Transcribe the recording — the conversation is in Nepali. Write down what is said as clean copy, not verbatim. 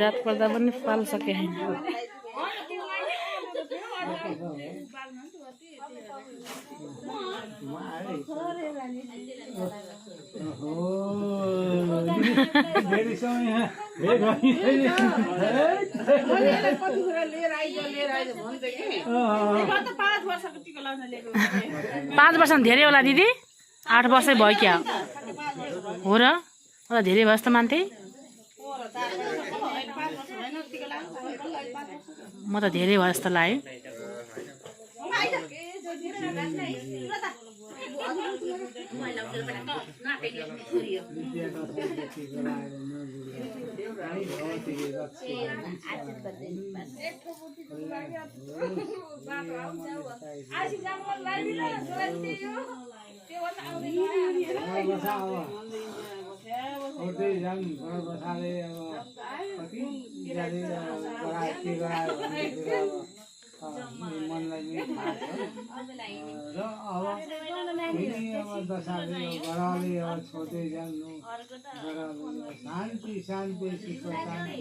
रात पर्दा पनि पाल्सके हैन पाँच वर्ष धेरै होला दिदी 8 वर्षै भयो क्या हो र धेरै भयो जस्तो मान्थे म त धेरै भयो जस्तो लाग्यो मनलाई र अब दशाले बडाले छोड्दै जानु शान्ति शान्ति सुख शान्ति